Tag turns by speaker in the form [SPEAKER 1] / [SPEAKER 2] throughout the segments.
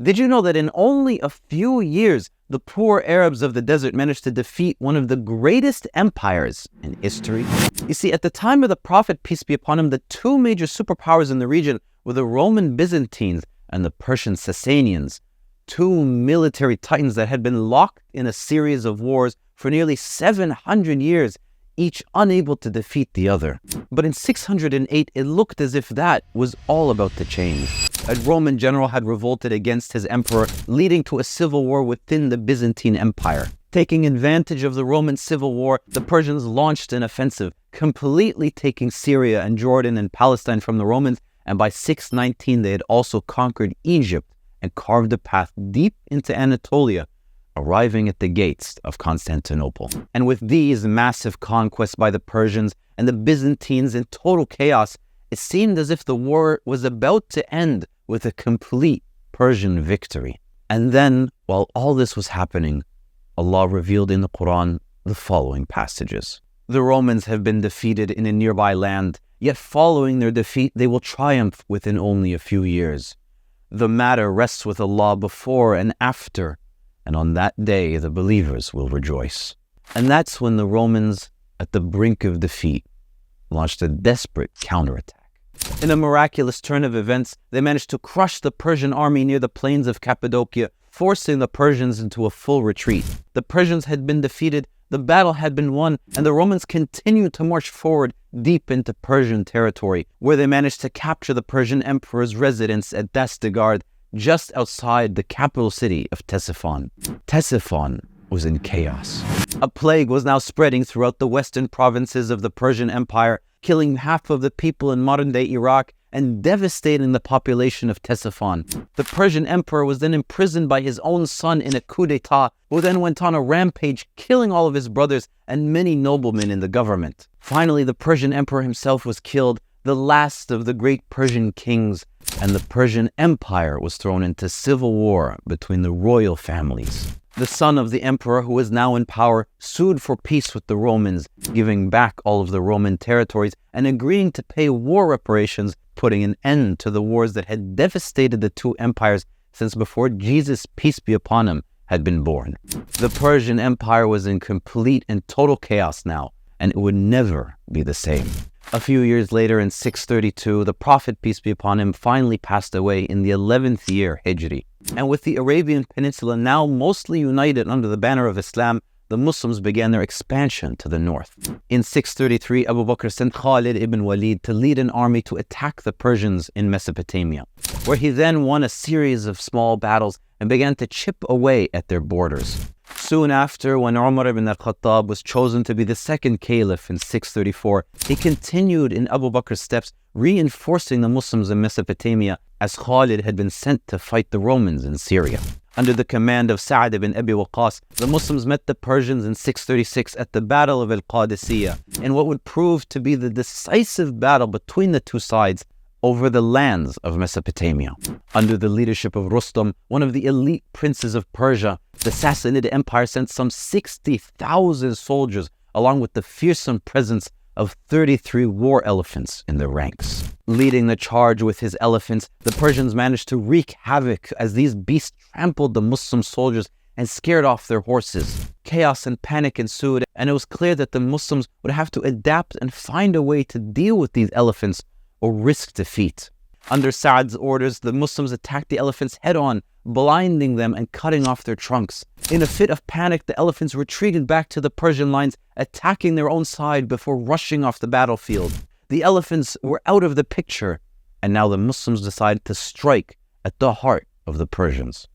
[SPEAKER 1] Did you know that in only a few years, the poor Arabs of the desert managed to defeat one of the greatest empires in history? You see, at the time of the Prophet, peace be upon him, the two major superpowers in the region were the Roman Byzantines and the Persian Sasanians, two military titans that had been locked in a series of wars for nearly 700 years, each unable to defeat the other. But in 608, it looked as if that was all about to change. A Roman general had revolted against his emperor, leading to a civil war within the Byzantine Empire. Taking advantage of the Roman civil war, the Persians launched an offensive, completely taking Syria and Jordan and Palestine from the Romans, and by 619 they had also conquered Egypt and carved a path deep into Anatolia, arriving at the gates of Constantinople. And with these massive conquests by the Persians and the Byzantines in total chaos, it seemed as if the war was about to end with a complete Persian victory. And then, while all this was happening, Allah revealed in the Quran the following passages. The Romans have been defeated in a nearby land, yet following their defeat, they will triumph within only a few years. The matter rests with Allah before and after, and on that day the believers will rejoice. And that's when the Romans, at the brink of defeat, launched a desperate counterattack. In a miraculous turn of events, they managed to crush the Persian army near the plains of Cappadocia, forcing the Persians into a full retreat. The Persians had been defeated, the battle had been won, and the Romans continued to march forward deep into Persian territory, where they managed to capture the Persian emperor's residence at Dastagard, just outside the capital city of Ctesiphon. Ctesiphon was in chaos. A plague was now spreading throughout the western provinces of the Persian Empire, killing half of the people in modern-day Iraq and devastating the population of Ctesiphon. The Persian emperor was then imprisoned by his own son in a coup d'etat, who then went on a rampage, killing all of his brothers and many noblemen in the government. Finally, the Persian emperor himself was killed, the last of the great Persian kings, and the Persian Empire was thrown into civil war between the royal families. The son of the emperor, who was now in power, sued for peace with the Romans, giving back all of the Roman territories and agreeing to pay war reparations, putting an end to the wars that had devastated the two empires since before Jesus, peace be upon him, had been born. The Persian Empire was in complete and total chaos now, and it would never be the same. A few years later, in 632, the Prophet, peace be upon him, finally passed away in the 11th year Hijri. And with the Arabian Peninsula now mostly united under the banner of Islam, the Muslims began their expansion to the north. In 633, Abu Bakr sent Khalid ibn Walid to lead an army to attack the Persians in Mesopotamia, where he then won a series of small battles and began to chip away at their borders. Soon after, when Umar ibn al-Khattab was chosen to be the second caliph in 634, he continued in Abu Bakr's steps, reinforcing the Muslims in Mesopotamia, as Khalid had been sent to fight the Romans in Syria. Under the command of Sa'd ibn Abi Waqqas, the Muslims met the Persians in 636 at the Battle of Al-Qadisiyah, in what would prove to be the decisive battle between the two sides over the lands of Mesopotamia. Under the leadership of Rustam, one of the elite princes of Persia, the Sassanid Empire sent some 60,000 soldiers, along with the fearsome presence of 33 war elephants in their ranks. Leading the charge with his elephants, the Persians managed to wreak havoc as these beasts trampled the Muslim soldiers and scared off their horses. Chaos and panic ensued, and it was clear that the Muslims would have to adapt and find a way to deal with these elephants or risk defeat. Under Sa'd's orders, the Muslims attacked the elephants head-on, blinding them and cutting off their trunks. In a fit of panic, the elephants retreated back to the Persian lines, attacking their own side before rushing off the battlefield. The elephants were out of the picture, and now the Muslims decided to strike at the heart of the Persians.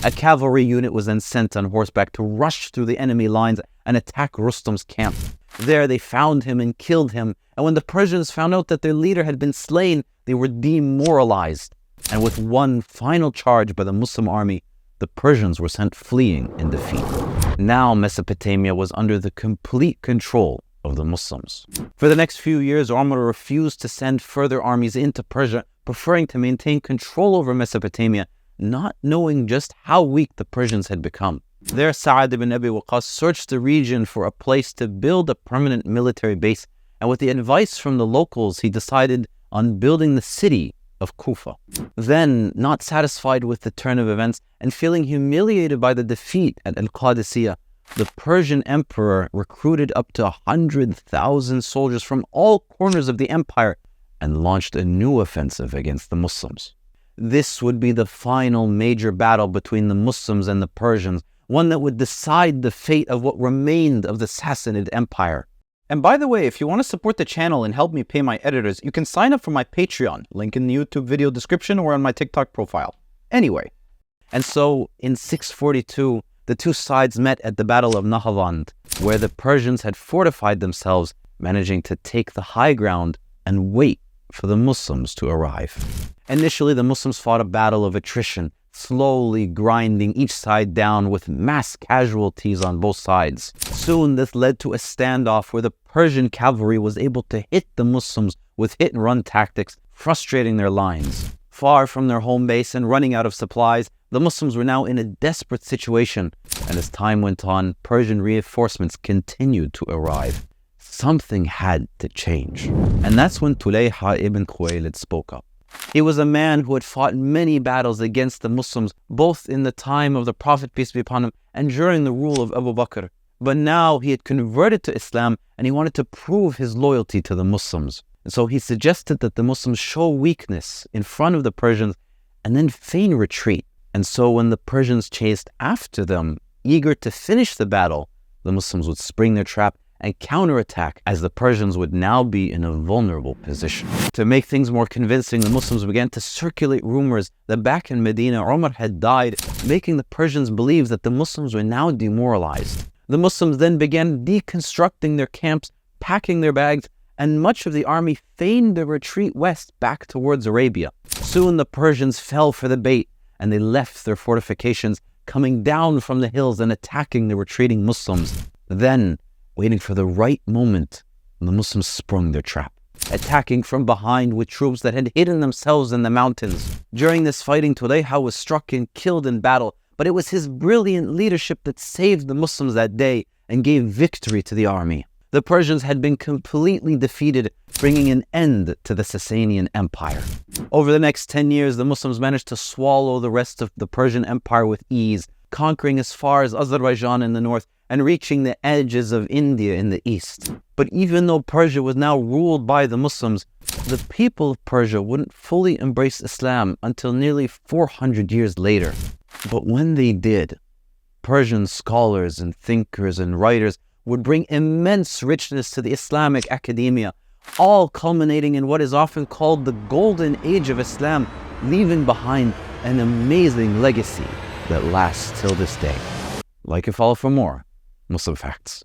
[SPEAKER 1] A cavalry unit was then sent on horseback to rush through the enemy lines and attack Rustam's camp. There they found him and killed him, and when the Persians found out that their leader had been slain, they were demoralized. And with one final charge by the Muslim army, the Persians were sent fleeing in defeat. Now Mesopotamia was under the complete control of the Muslims. For the next few years, Umar refused to send further armies into Persia, preferring to maintain control over Mesopotamia, not knowing just how weak the Persians had become. There, Sa'd ibn Abi Waqqas searched the region for a place to build a permanent military base, and with the advice from the locals, he decided on building the city of Kufa. Then, not satisfied with the turn of events and feeling humiliated by the defeat at Al-Qadisiyah, the Persian emperor recruited up to 100,000 soldiers from all corners of the empire and launched a new offensive against the Muslims. This would be the final major battle between the Muslims and the Persians, one that would decide the fate of what remained of the Sassanid Empire. And by the way, if you want to support the channel and help me pay my editors, you can sign up for my Patreon, link in the YouTube video description or on my TikTok profile. Anyway, and so in 642, the two sides met at the Battle of Nahavand, where the Persians had fortified themselves, managing to take the high ground and wait for the Muslims to arrive. Initially, the Muslims fought a battle of attrition, slowly grinding each side down with mass casualties on both sides. Soon, this led to a standoff where the Persian cavalry was able to hit the Muslims with hit-and-run tactics, frustrating their lines. Far from their home base and running out of supplies, the Muslims were now in a desperate situation, and as time went on, Persian reinforcements continued to arrive. Something had to change. And that's when Tulayha ibn Khuwaylid spoke up. He was a man who had fought many battles against the Muslims, both in the time of the Prophet, peace be upon him, and during the rule of Abu Bakr. But now he had converted to Islam and he wanted to prove his loyalty to the Muslims. And so he suggested that the Muslims show weakness in front of the Persians and then feign retreat. And so when the Persians chased after them, eager to finish the battle, the Muslims would spring their trap and counterattack, as the Persians would now be in a vulnerable position. To make things more convincing, the Muslims began to circulate rumors that back in Medina, Umar had died, making the Persians believe that the Muslims were now demoralized. The Muslims then began deconstructing their camps, packing their bags, and much of the army feigned their retreat west back towards Arabia. Soon the Persians fell for the bait, and they left their fortifications, coming down from the hills and attacking the retreating Muslims. Then, waiting for the right moment, the Muslims sprung their trap, attacking from behind with troops that had hidden themselves in the mountains. During this fighting, Tulayha was struck and killed in battle, but it was his brilliant leadership that saved the Muslims that day and gave victory to the army. The Persians had been completely defeated, bringing an end to the Sasanian Empire. Over the next 10 years, the Muslims managed to swallow the rest of the Persian Empire with ease, conquering as far as Azerbaijan in the north and reaching the edges of India in the east. But even though Persia was now ruled by the Muslims, the people of Persia wouldn't fully embrace Islam until nearly 400 years later. But when they did, Persian scholars and thinkers and writers would bring immense richness to the Islamic academia, all culminating in what is often called the Golden Age of Islam, leaving behind an amazing legacy that lasts till this day. Like and follow for more Muslim Facts.